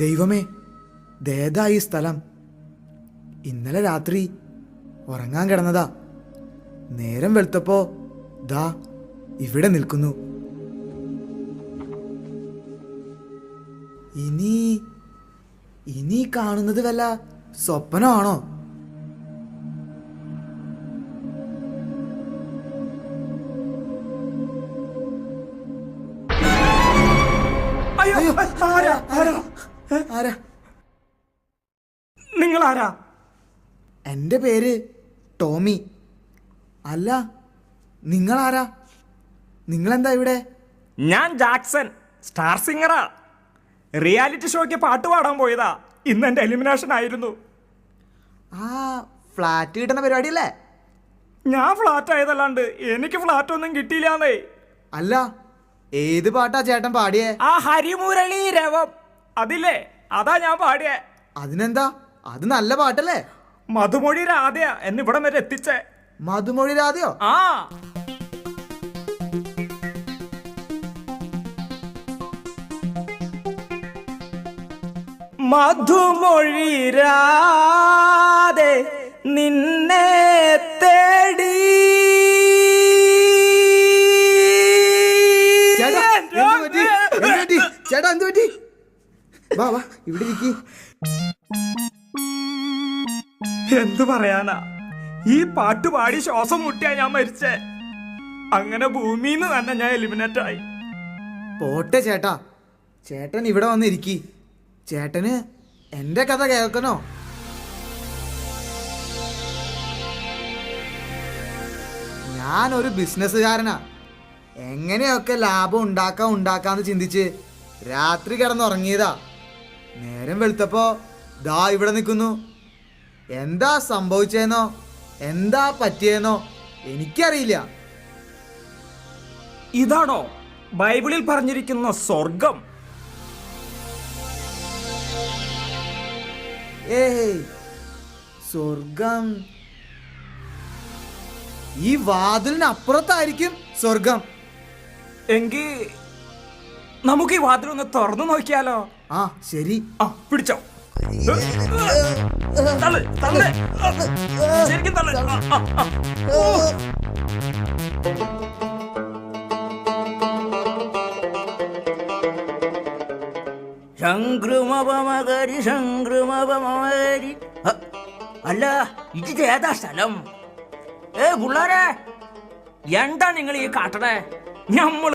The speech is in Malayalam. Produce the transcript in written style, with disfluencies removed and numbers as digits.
ദൈവമേ, ദേതാ ഈ സ്ഥലം? ഇന്നലെ രാത്രി ഉറങ്ങാൻ കിടന്നതാ. നേരം വെളുത്തപ്പോ ദാ ഇവിടെ നിൽക്കുന്നു. ഇനി കാണുന്നത് വല്ല സ്വപ്നമാണോ? നിങ്ങൾ ആരാ? എൻ്റെ പേര് ടോമി. അല്ല, നിങ്ങളാരാ? നിങ്ങളെന്താ ഇവിടെ? ഞാൻ ജാക്സൺ, സ്റ്റാർ സിംഗറാ. റിയാലിറ്റി ഷോയ്ക്ക് പാട്ട് പാടാൻ പോയതാ. ഇന്ന് എൻ്റെ എലിമിനേഷൻ ആയിരുന്നു. ആ, ഫ്ലാറ്റ് കിട്ടുന്ന പരിപാടിയല്ലേ? ഞാൻ ഫ്ലാറ്റ് ആയതല്ലാണ്ട് എനിക്ക് ഫ്ലാറ്റ് ഒന്നും കിട്ടിയില്ലാന്നേ. അല്ല, ഏത് പാട്ടാ ചേട്ടൻ പാടിയേ? ആ ഹരിമുരളി രവം അതില്ലേ, അതാ ഞാൻ പാടിയേ. അതിനെന്താ, അത് നല്ല പാട്ടല്ലേ? മധുമൊഴി രാധയാ എന്നിവിടം വരെ എത്തിച്ചേ. മധുമൊഴി രാധയോ? ആ, മധുമൊഴി രാധേ നിന്നെ തേടി. ചേട്ടാ എന്ത് പറ്റി? വാ വാ, ഇവിടെ ഇരിക്കി. എന്തു പറയാനാ, ഈ പാട്ട് പാടി ശ്വാസം മുട്ടിയാ ഞാൻ മരിച്ചേ. അങ്ങനെ ഭൂമിന്ന് തന്നെ ഞാൻ എലിമിനേറ്റ് ആയി. പോട്ടെ ചേട്ടാ, ചേട്ടൻ ഇവിടെ വന്നിരിക്കി. ചേട്ടന് എൻ്റെ കഥ കേൾക്കണോ? ഞാനൊരു ബിസിനസ്സുകാരനാ. എങ്ങനെയൊക്കെ ലാഭം ഉണ്ടാക്കാന്ന് ചിന്തിച്ച് രാത്രി കിടന്നുറങ്ങിയതാ. നേരം വെളുത്തപ്പോ ദാ ഇവിടെ നിൽക്കുന്നു. എന്താ സംഭവിച്ചേന്നോ എന്താ പറ്റിയെന്നോ എനിക്കറിയില്ല. ഇതാണോ ബൈബിളിൽ പറഞ്ഞിരിക്കുന്ന സ്വർഗം? ഏയ്, സ്വർഗം ഈ വാതിലിനപ്പുറത്തായിരിക്കും സ്വർഗം. എങ്കിൽ നമുക്ക് ഈ വാതിലൊന്ന് തുറന്നു നോക്കിയാലോ? ആ ശരി. ആ, പിടിച്ചോ. തള്ള്, തള്ള്. ശരിക്കും തള്ള്. ശംഖൃമപമകരി ശംഖൃമപമകരി. അല്ല, ഇത് ഏതാ സ്ഥലം? പിള്ളേരെ, എന്താ നിങ്ങൾ ഈ കാട്ടണേ? നമ്മൾ